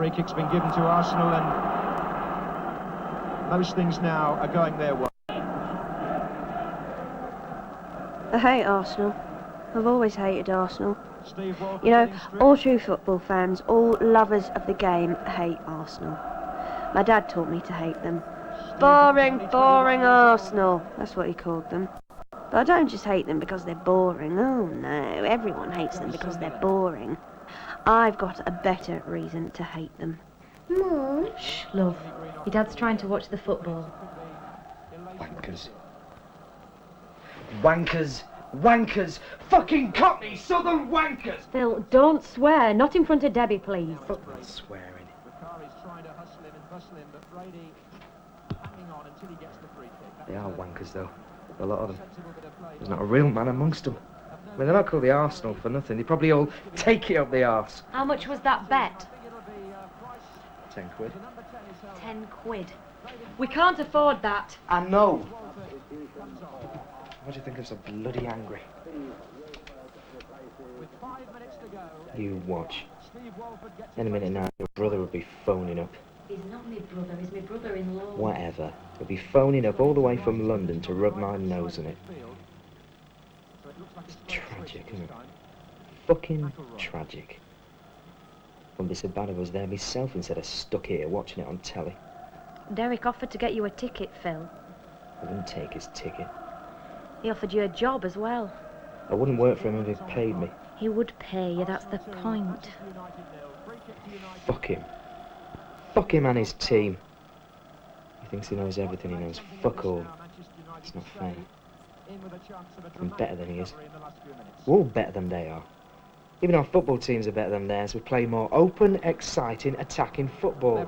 free kick's been given to Arsenal, and most things now are going their way. I hate Arsenal. I've always hated Arsenal. You know, all true football fans, all lovers of the game, hate Arsenal. My dad taught me to hate them. Boring, boring Arsenal. That's what he called them. But I don't just hate them because they're boring. Oh no, everyone hates them because they're boring. I've got a better reason to hate them. Mum? Shh, love. Your dad's trying to watch the football. Wankers. Wankers. Wankers. Fucking Cockney Southern wankers. Phil, don't swear. Not in front of Debbie, please. Fuck that swearing. They are wankers, though. A lot of them. There's not a real man amongst them. I mean, they're not called the Arsenal for nothing. They probably all take it up the arse. How much was that bet? 10 quid. 10 quid. We can't afford that. I know. Why do you think I'm so bloody angry? You watch. Any minute now, your brother would be phoning up. He's not my brother, he's my brother-in-law. Whatever. He'll be phoning up all the way from London to rub my nose in it. It's tragic, isn't it? Fucking tragic. Wouldn't be so bad if I was there myself instead of stuck here watching it on telly. Derek offered to get you a ticket, Phil. I wouldn't take his ticket. He offered you a job as well. I wouldn't work for him if he paid me. He would pay you, that's the point. Fuck him. Fuck him and his team. He thinks he knows everything, he knows fuck all. It's not fair. I'm better than he is. We're all better than they are. Even our football teams are better than theirs. We play more open, exciting, attacking football.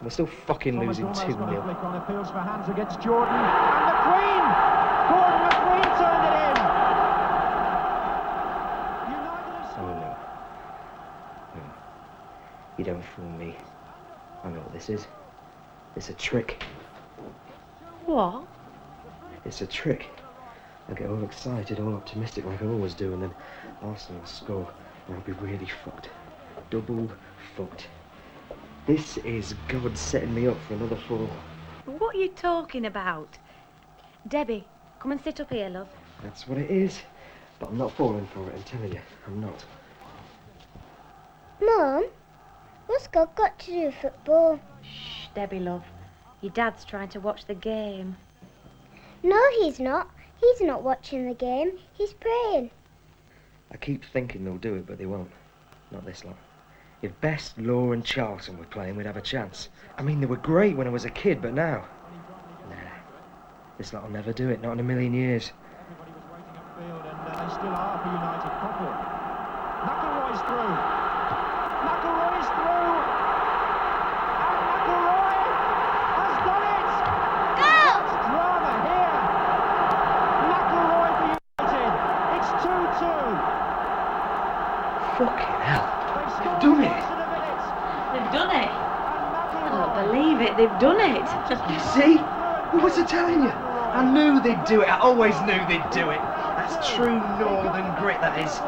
We're still fucking losing 2-0. Appeals for hands against Jordan, and the Queen! Gordon McQueen turned it in! Oh no. No. You don't fool me. I know what this is. It's a trick. What? It's a trick. I get all excited, all optimistic like I always do, and then Arsenal score, and I'll be really fucked. Double fucked. This is God setting me up for another fall. What are you talking about? Debbie, come and sit up here, love. That's what it is. But I'm not falling for it, I'm telling you. I'm not. Mum, what's God got to do with football? Shh, Debbie, love. Your dad's trying to watch the game. No, he's not. He's not watching the game. He's praying. I keep thinking they'll do it, but they won't. Not this lot. If Best, Law and Charlton were playing, we'd have a chance. I mean, they were great when I was a kid, but now... Nah. This lot will never do it, not in a million years. Everybody was waiting upfield, and they still are for United. Couple. McElroy's through. McElroy's through. And McElroy has done it. Go! It's drama here. McElroy for United. It's 2-2. Fucking hell. They've done it. They've done it. I don't believe it, they've done it. You see? What was I telling you? I knew they'd do it. I always knew they'd do it. That's true northern grit, that is.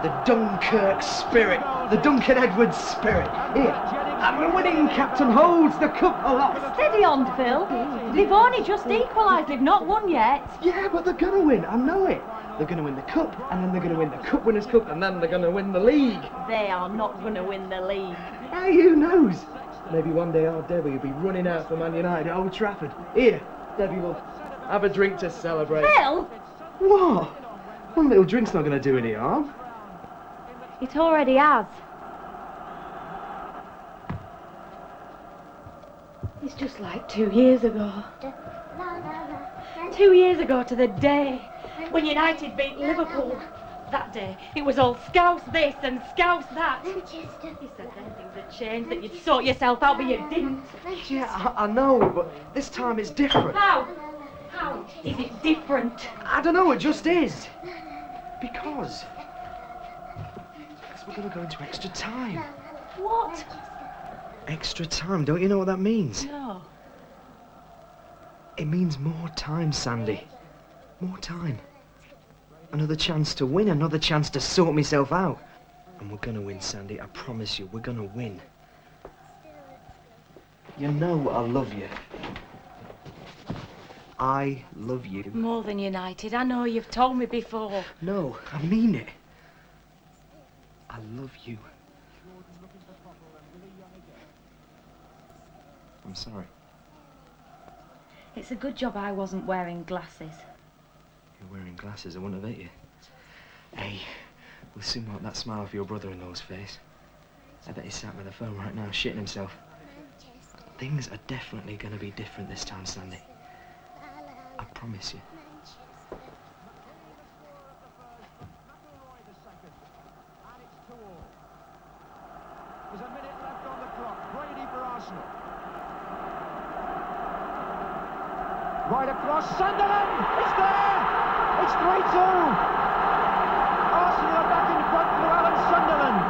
The Dunkirk spirit. The Duncan Edwards spirit. Here. And the winning captain holds the cup aloft. Steady on, Phil. They've only just equalised, they've not won yet. Yeah, but they're going to win. I know it. They're going to win the cup, and then they're going to win the Cup Winners' Cup, and then they're going to win the league. They are not going to win the league. Hey, who knows? Maybe one day our Debbie will be running out for Man United at Old Trafford. Here, Debbie will have a drink to celebrate. Phil! What? One little drink's not going to do any harm. It already has. It's just like 2 years ago. 2 years ago to the day when United beat Liverpool. That day, it was all scouse this and scouse that. You said then things had changed, that you'd sort yourself out, but you didn't. Yeah, I know, but this time it's different. How? How is it different? I don't know, it just is. Because we're going to go into extra time. What? Extra time, don't you know what that means? No. It means more time, Sandy. More time. Another chance to win, another chance to sort myself out. And we're gonna win, Sandy, I promise you, we're gonna win. You know I love you. I love you. More than United. I know you've told me before. No, I mean it. I love you. I'm sorry. It's a good job I wasn't wearing glasses. You're wearing glasses, I wouldn't have hit you. Hey, we'll soon wipe that smile off your brother-in-law's face. I bet he's sat by the phone right now, shitting himself. Things are definitely going to be different this time, Sandy. I promise you. There's a minute left on the clock. Brady for Arsenal. Right across, Sunderland! It's there! It's 3-2! Arsenal are back in front through Alan Sunderland.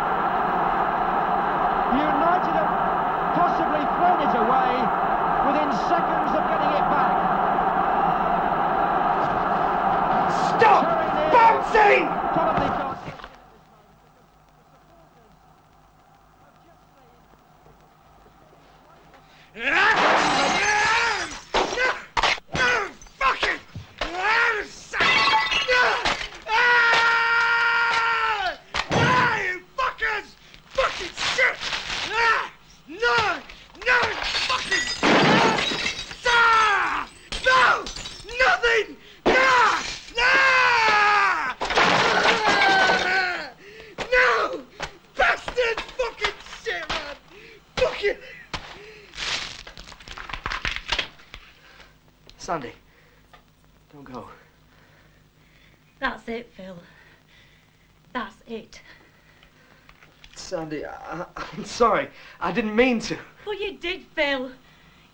United have possibly thrown it away within seconds of getting it back. Stop bouncing! Probably got... Sandy, don't go. That's it, Phil. That's it. Sandy, I'm sorry. I didn't mean to. Well, you did, Phil.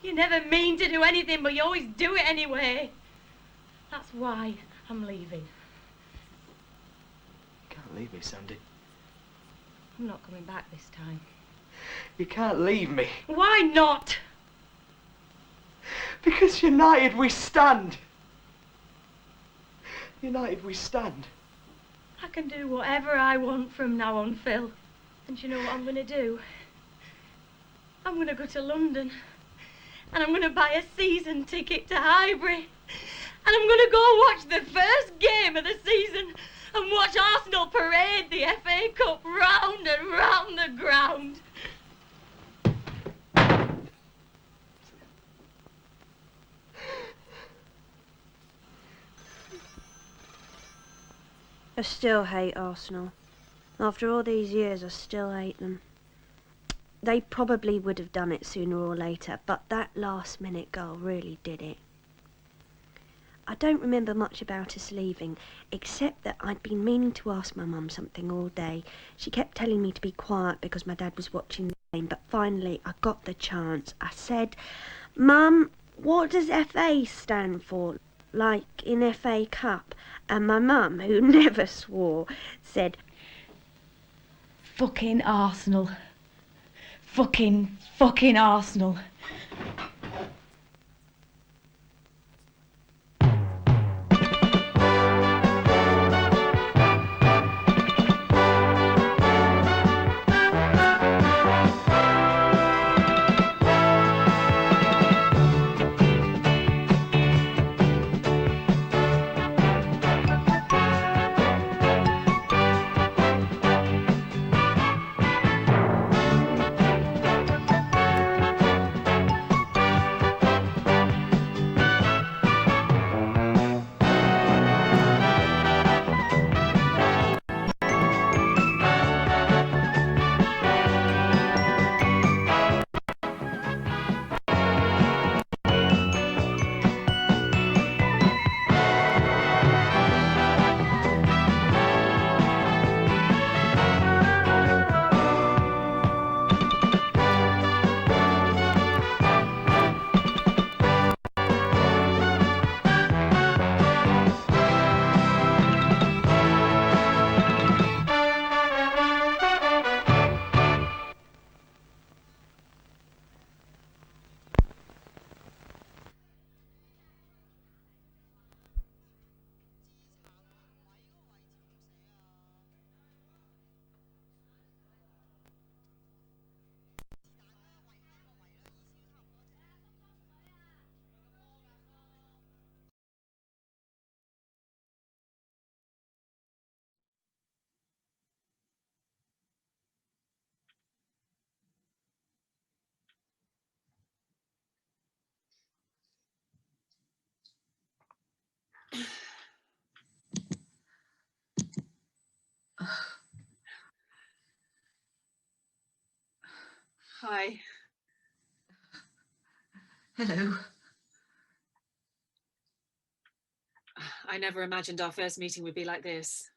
You never mean to do anything, but you always do it anyway. That's why I'm leaving. You can't leave me, Sandy. I'm not coming back this time. You can't leave me. Why not? Because united we stand. United we stand. I can do whatever I want from now on, Phil. And you know what I'm going to do? I'm going to go to London. And I'm going to buy a season ticket to Highbury. And I'm going to go watch the first game of the season and watch Arsenal parade the FA Cup round and round the ground. I still hate Arsenal. After all these years, I still hate them. They probably would have done it sooner or later, but that last-minute goal really did it. I don't remember much about us leaving, except that I'd been meaning to ask my mum something all day. She kept telling me to be quiet because my dad was watching the game, but finally I got the chance. I said, "Mum, what does FA stand for? Like in FA Cup?" And my mum, who never swore, said, Fucking Arsenal. Fucking Arsenal. Hi. Hello. I never imagined our first meeting would be like this.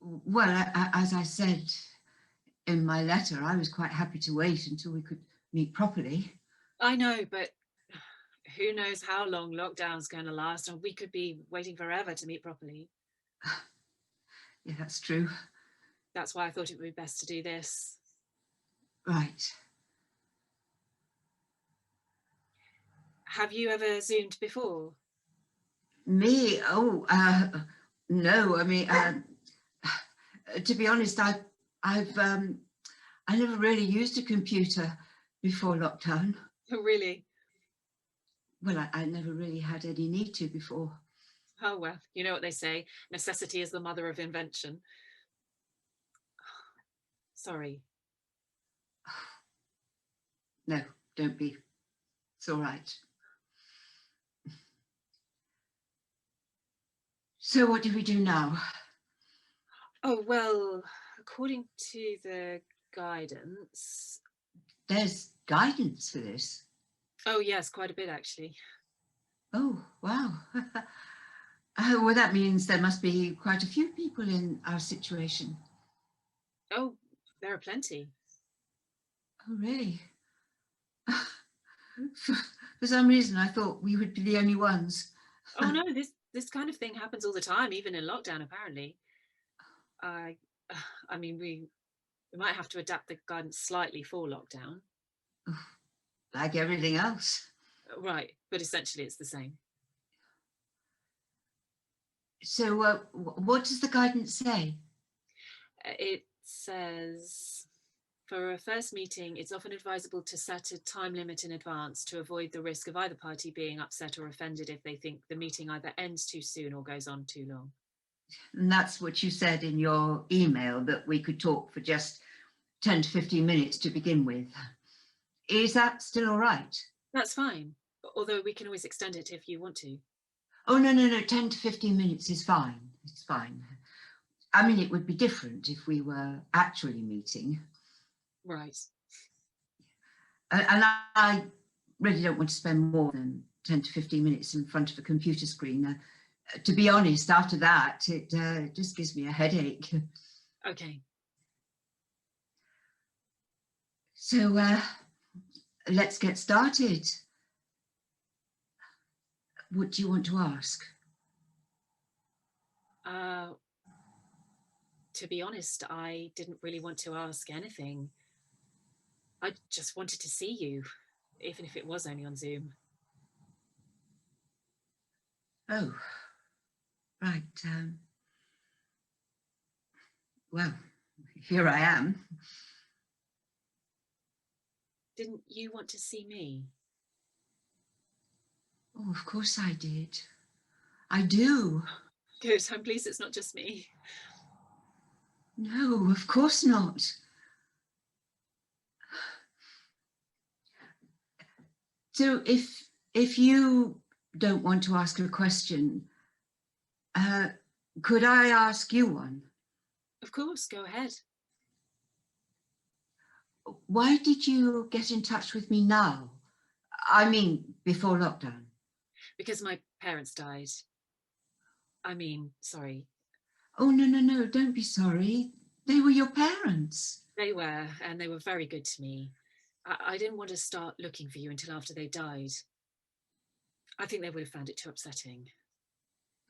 Well, as I said in my letter, I was quite happy to wait until we could meet properly. I know, but who knows how long lockdown's going to last, and we could be waiting forever to meet properly. Yeah, that's true. That's why I thought it would be best to do this. Right. Have you ever Zoomed before? Me? Oh, no. I mean, to be honest, I never really used a computer before lockdown. Oh, really? Well, I never really had any need to before. Oh, well, you know what they say, necessity is the mother of invention. Sorry. No, don't be. It's all right. So what do we do now? Oh, well, according to the guidance... There's guidance for this? Oh, yes, quite a bit, actually. Oh, wow. Well, that means there must be quite a few people in our situation. Oh, there are plenty. Oh, really? For some reason, I thought we would be the only ones. Oh, no, this kind of thing happens all the time, even in lockdown, apparently. I mean, we might have to adapt the guidance slightly for lockdown. Like everything else. Right, but essentially it's the same. So what does the guidance say? It says, for a first meeting, it's often advisable to set a time limit in advance to avoid the risk of either party being upset or offended if they think the meeting either ends too soon or goes on too long. And that's what you said in your email, that we could talk for just 10 to 15 minutes to begin with. Is that still all right? That's fine, although we can always extend it if you want to. Oh, no, 10 to 15 minutes is fine. It's fine. I mean, it would be different if we were actually meeting. Right. And I really don't want to spend more than 10 to 15 minutes in front of a computer screen. To be honest, after that, it just gives me a headache. Okay. So let's get started. What do you want to ask? To be honest, I didn't really want to ask anything. I just wanted to see you, even if it was only on Zoom. Oh, right. Well, here I am. Didn't you want to see me? Oh, of course I did. I do. Good, I'm pleased it's not just me. No, of course not. So if you don't want to ask a question, could I ask you one? Of course, go ahead. Why did you get in touch with me now? I mean, before lockdown. Because my parents died. I mean, sorry. Oh, no, don't be sorry. They were your parents. They were, and they were very good to me. I didn't want to start looking for you until after they died. I think they would have found it too upsetting.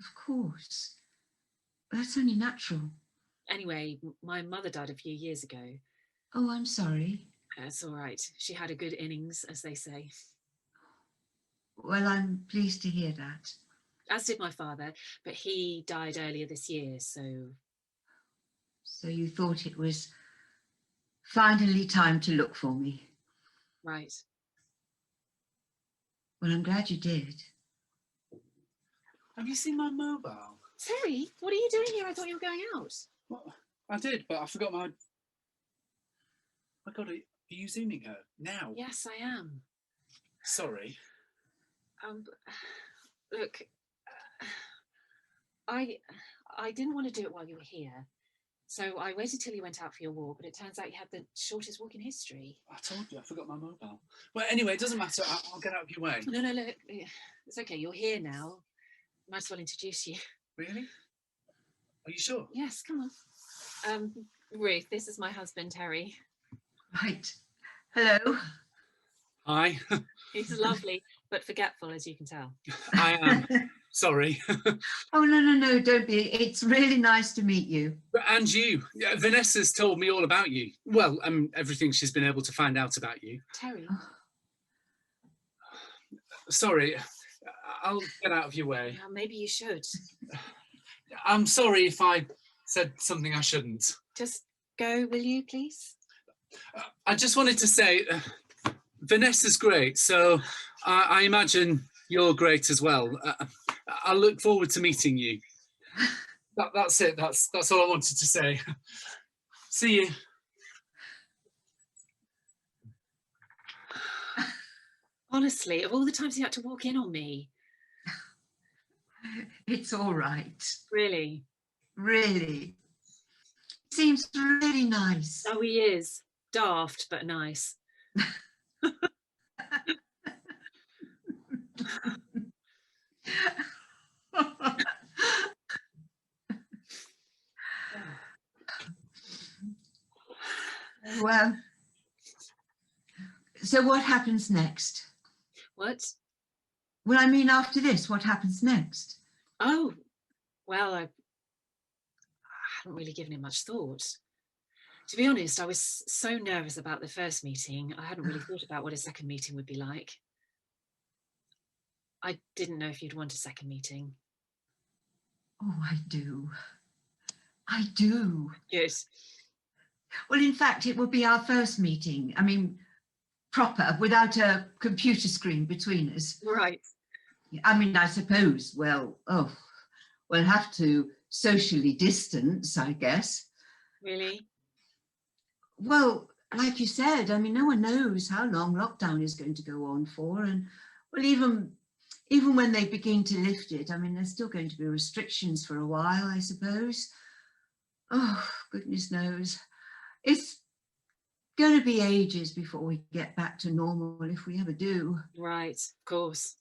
Of course. That's only natural. Anyway, my mother died a few years ago. Oh, I'm sorry. That's all right. She had a good innings, as they say. Well, I'm pleased to hear that. As did my father, but he died earlier this year, so... So you thought it was finally time to look for me? Right. Well, I'm glad you did. Have you seen my mobile? Terry, what are you doing here? I thought you were going out. Well, I did, but I forgot my... My God, are you Zooming her now? Yes, I am. Sorry. Look, I didn't want to do it while you were here, So I waited till you went out for your walk, but it turns out you had the shortest walk in history. I told you, I forgot my mobile. Well, anyway, it doesn't matter. I'll get out of your way. No, look, it's okay. You're here now. Might as well introduce you. Really? Are you sure? Yes, come on. Ruth, this is my husband, Terry. Right. Hello. Hi. He's lovely, but forgetful, as you can tell. I am. Sorry. Oh, no, don't be. It's really nice to meet you. And you. Yeah, Vanessa's told me all about you. Well, everything she's been able to find out about you. Terry. Sorry. I'll get out of your way. Well, maybe you should. I'm sorry if I said something I shouldn't. Just go, will you, please? I just wanted to say, Vanessa's great, so I imagine you're great as well. I look forward to meeting you. That's it. That's all I wanted to say. See you. Honestly, of all the times you had to walk in on me. It's all right. Really? Really. Seems really nice. Oh, he is. Daft, but nice. Well, so what happens next? What? Well, I mean, after this, what happens next? Oh, well, I hadn't really given it much thought. To be honest, I was so nervous about the first meeting, I hadn't really thought about what a second meeting would be like. I didn't know if you'd want a second meeting. Oh, I do. I do. Yes. Well, in fact, it will be our first meeting. I mean, proper, without a computer screen between us. Right. I mean, I suppose, we'll have to socially distance, I guess. Really? Well, like you said, I mean, no one knows how long lockdown is going to go on for. And, well, even when they begin to lift it, I mean, there's still going to be restrictions for a while, I suppose. Oh, goodness knows. It's going to be ages before we get back to normal, if we ever do. Right, of course.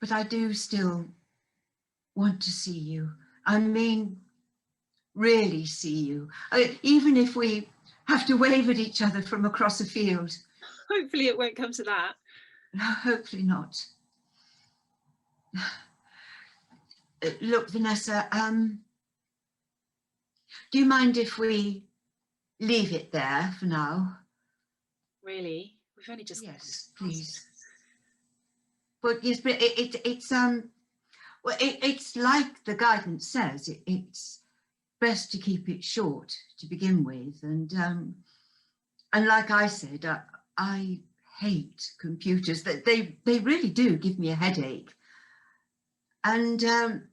But I do still want to see you. I mean, really see you. Even if we have to wave at each other from across a field. Hopefully it won't come to that. No, hopefully not. Look, Vanessa, do you mind if we leave it there for now? Really? We've only just... Yes, please. But yes, but it's like the guidance says, it's best to keep it short to begin with. And like I said, I hate computers. They really do give me a headache. And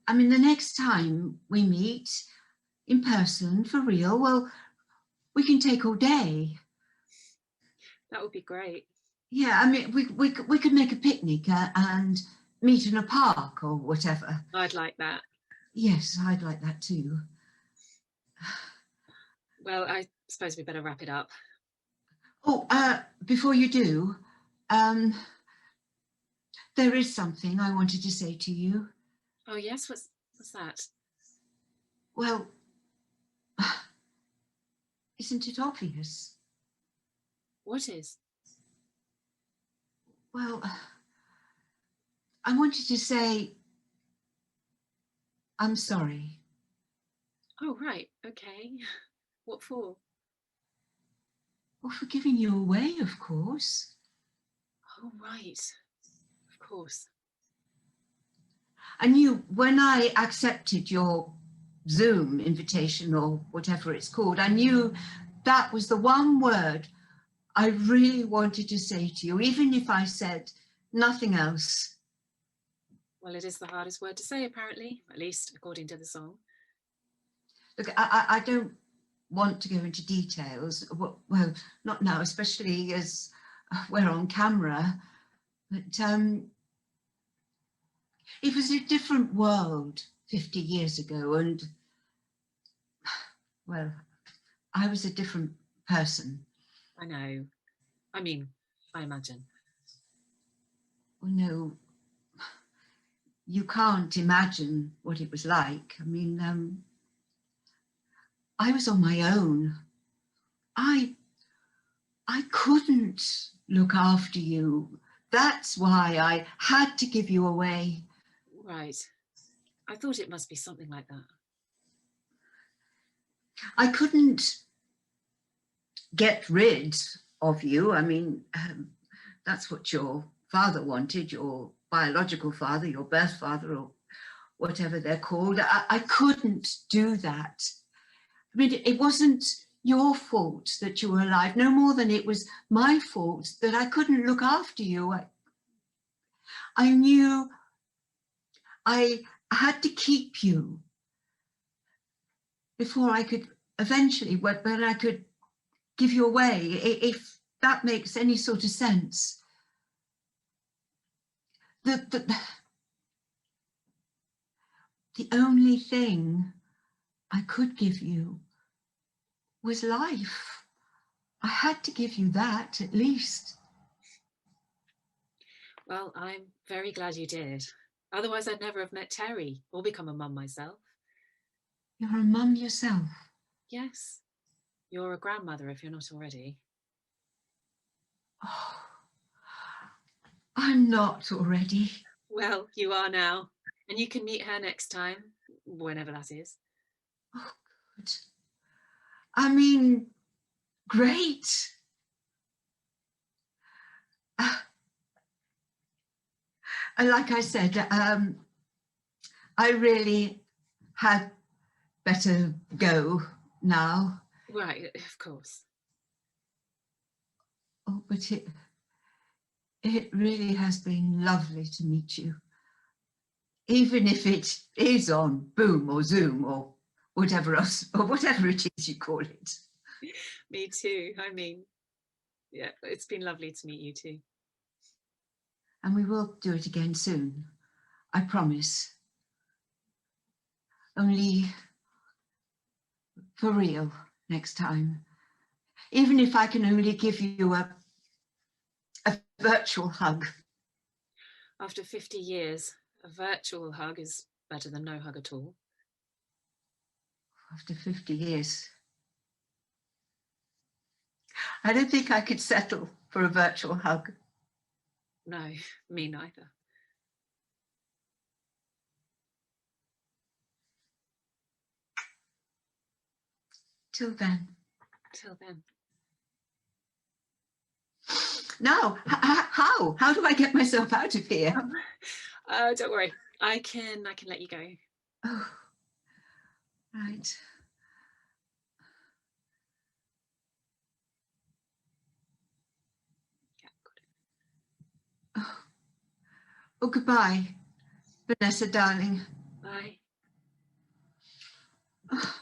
I mean, the next time we meet in person for real, well, we can take all day. That would be great. Yeah, I mean, we could make a picnic and meet in a park or whatever. I'd like that. Yes, I'd like that too. Well, I suppose we better wrap it up. Oh, before you do, there is something I wanted to say to you. Oh, yes? What's that? Well, isn't it obvious? What is? Well, I wanted to say I'm sorry. Oh, right. Okay. What for? Well, for giving you away, of course. Oh, right. Of course. I knew when I accepted your Zoom invitation or whatever it's called, I knew that was the one word I really wanted to say to you, even if I said nothing else. Well, it is the hardest word to say, apparently, at least according to the song. Look, I don't want to go into details. Well, not now, especially as we're on camera. But it was a different world 50 years ago, and well, I was a different person. I know. I mean, I imagine. Oh, no, you can't imagine what it was like. I mean, I was on my own. I couldn't look after you. That's why I had to give you away. Right. I thought it must be something like that. I couldn't get rid of you. I mean, that's what your father wanted, your biological father, your birth father, or whatever they're called. I couldn't do that. I mean, it wasn't your fault that you were alive, no more than it was my fault that I couldn't look after you. I knew I had to keep you before I could eventually, when I could give you away, if that makes any sort of sense. The only thing I could give you was life. I had to give you that, at least. Well, I'm very glad you did. Otherwise, I'd never have met Terry or become a mum myself. You're a mum yourself? Yes. You're a grandmother if you're not already. Oh, I'm not already. Well, you are now. And you can meet her next time, whenever that is. Oh, good. I mean, great. Like I said, I really had better go now. Right, of course. Oh, but it really has been lovely to meet you. Even if it is on Boom or Zoom or whatever else, or whatever it is you call it. Me too. I mean, yeah, it's been lovely to meet you too. And we will do it again soon. I promise. Only for real next time. Even if I can only give you a virtual hug. After 50 years, a virtual hug is better than no hug at all. After 50 years. I don't think I could settle for a virtual hug. No, me neither. Till then. Till then. Now, how? How do I get myself out of here? Don't worry. I can let you go. Oh, right. Yeah, good. Oh, goodbye, Vanessa, darling. Bye. Oh.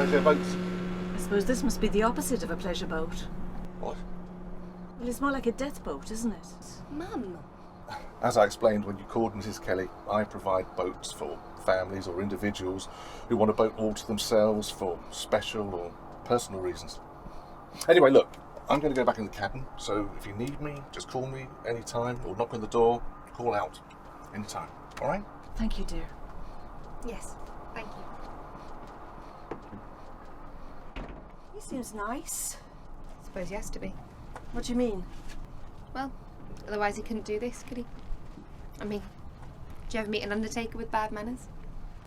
pleasure boats. I suppose this must be the opposite of a pleasure boat. What? Well, it's more like a death boat, isn't it? Mum. As I explained when you called Mrs. Kelly, I provide boats for families or individuals who want a boat all to themselves for special or personal reasons. Anyway, look, I'm going to go back in the cabin, so if you need me, just call me anytime or knock on the door, call out anytime, all right? Thank you, dear. Yes, thank you. He seems nice. Suppose he has to be. What do you mean? Well, otherwise he couldn't do this, could he? I mean, do you ever meet an undertaker with bad manners?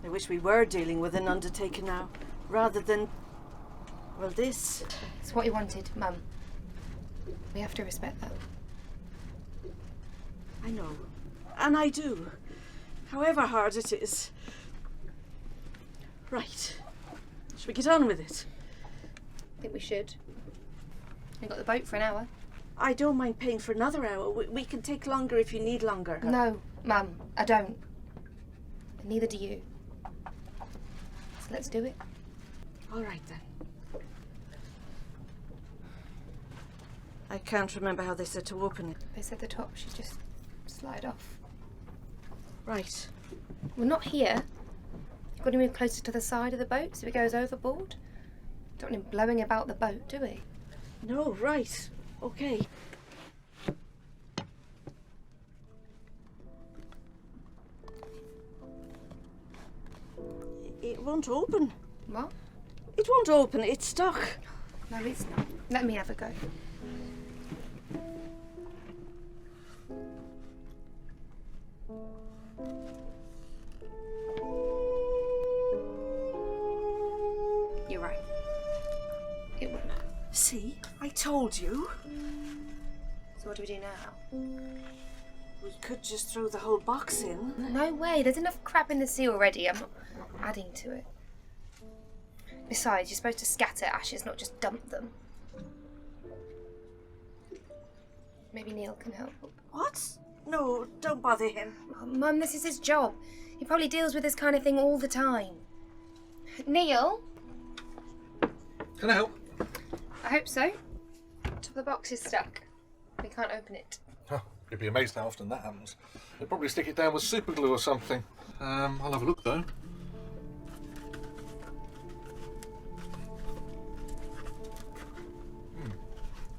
I wish we were dealing with an undertaker now, rather than, well, this. It's what he wanted, Mum. We have to respect that. I know. And I do. However hard it is. Right. Shall we get on with it? I think we should. We got the boat for an hour. I don't mind paying for another hour. We can take longer if you need longer. No, Mum, I don't. And neither do you. So let's do it. All right, then. I can't remember how they said to open it. They said the top should just slide off. Right. We're not here. You've got to move closer to the side of the boat so it goes overboard. Don't want him blowing about the boat, do we? No, right. Okay. It won't open. What? It won't open. It's stuck. No, it's not. Let me have a go. You're right. It wouldn't. See? I told you. So what do we do now? We could just throw the whole box in. No way. There's enough crap in the sea already. I'm not adding to it. Besides, you're supposed to scatter ashes, not just dump them. Maybe Neil can help. What? No, don't bother him. Oh, Mum, this is his job. He probably deals with this kind of thing all the time. Neil? Can I help? I hope so. Top of the box is stuck. We can't open it. Oh, you'd be amazed how often that happens. They'd probably stick it down with super glue or something. I'll have a look though.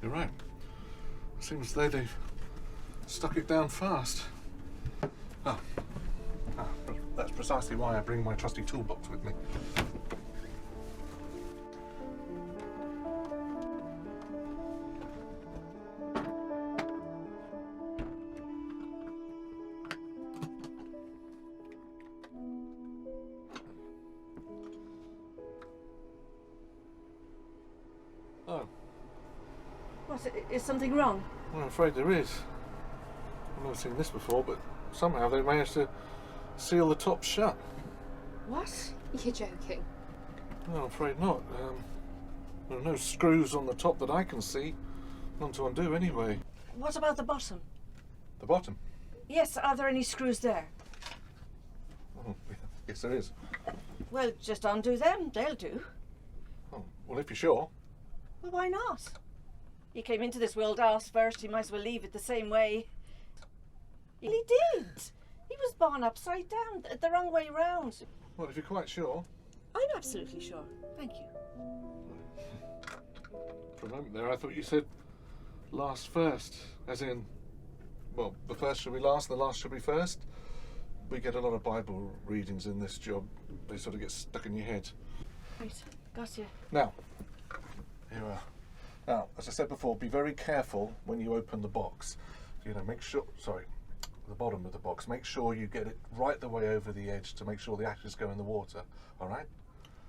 You're right. Seems as though they've stuck it down fast. That's precisely why I bring my trusty toolbox with me. Oh. What? Is something wrong? Well, I'm afraid there is. I've never seen this before, but somehow they managed to seal the top shut. What? You're joking. No, I'm afraid not. There are no screws on the top that I can see. None to undo anyway. What about the bottom? The bottom? Yes, are there any screws there? Oh, yes, there is. Well, just undo them. They'll do. Oh, well, if you're sure. Well, why not? He came into this world ass first. He might as well leave it the same way. He did. He was born upside down, the wrong way round. Well, if you're quite sure. I'm absolutely sure. Thank you. For a moment there, I thought you said last first, as in, well, the first should be last, the last should be first. We get a lot of Bible readings in this job. They sort of get stuck in your head. Right, got you. Now, here we are. Now, as I said before, be very careful when you open the box. You know, make sure, sorry, the bottom of the box, make sure you get it right the way over the edge to make sure the ashes go in the water, all right?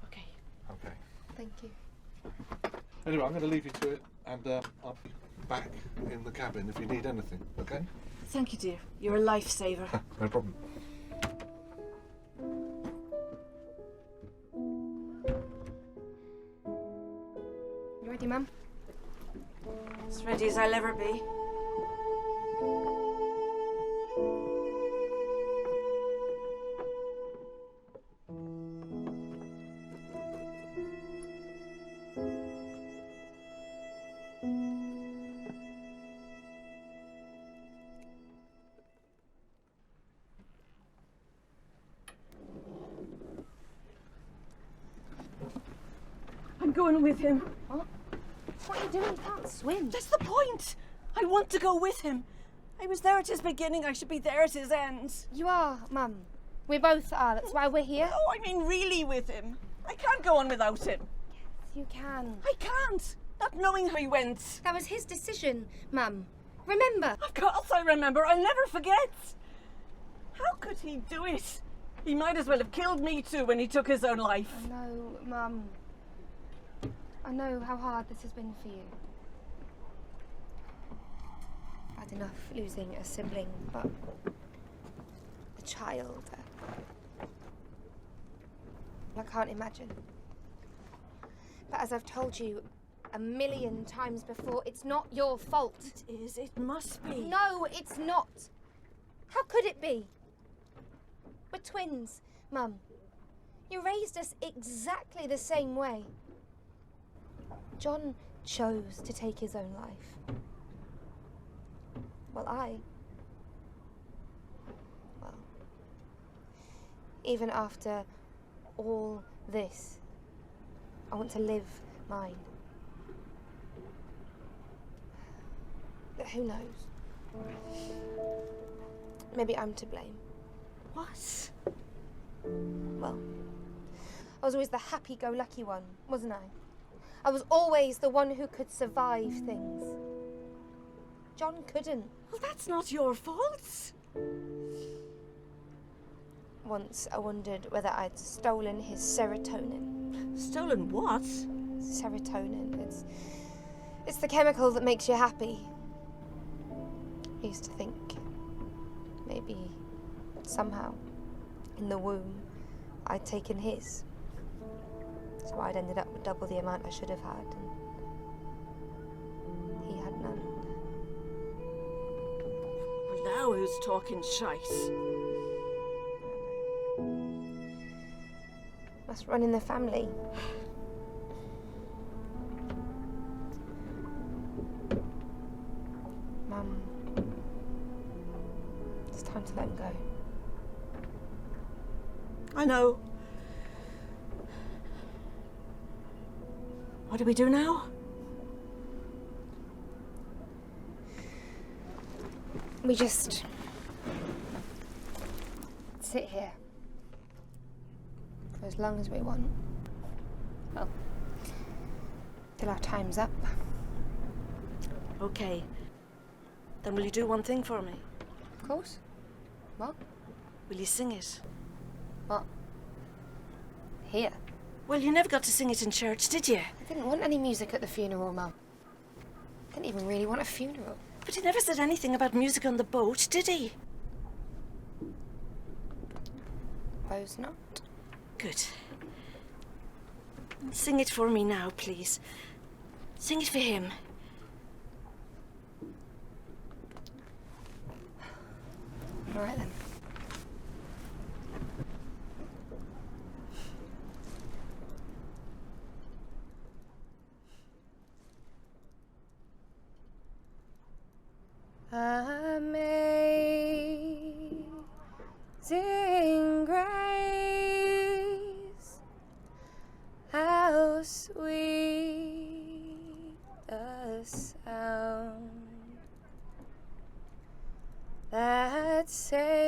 Okay. Thank you. Anyway, I'm going to leave you to it, and I'll be back in the cabin if you need anything, okay? Thank you, dear. You're a lifesaver. No problem. You ready, Mum? As ready as I'll ever be. going with him. What? What are you doing? You can't swim. That's the point. I want to go with him. I was there at his beginning. I should be there at his end. You are, Mum. We both are. That's why we're here. Oh, I mean really with him. I can't go on without him. Yes, you can. I can't. Not knowing how he went. That was his decision, Mum. Remember? Of course I remember. I'll never forget. How could he do it? He might as well have killed me too when he took his own life. I know, Mum. I know how hard this has been for you. Bad enough losing a sibling, but a child. I can't imagine. But as I've told you 1,000,000 times before, it's not your fault. It is. It must be. No, it's not. How could it be? We're twins, Mum. You raised us exactly the same way. John chose to take his own life. Well, even after all this, I want to live mine. But who knows? Maybe I'm to blame. What? Well, I was always the happy-go-lucky one, wasn't I? I was always the one who could survive things. John couldn't. Well, that's not your fault. Once I wondered whether I'd stolen his serotonin. Stolen what? Serotonin. It's the chemical that makes you happy. I used to think maybe somehow in the womb I'd taken his. So I'd ended up with double the amount I should have had, and he had none. Well, now who's talking shite? Must run in the family. Mum, it's time to let him go. I know. What do we do now? We just sit here for as long as we want. Well, till our time's up. Okay. Then will you do one thing for me? Of course. What? Will you sing it? What? Here? Well, you never got to sing it in church, did you? I didn't want any music at the funeral, Mum. I didn't even really want a funeral. But he never said anything about music on the boat, did he? Suppose not. Good. Sing it for me now, please. Sing it for him. All right, then. Amazing grace, how sweet the sound that saved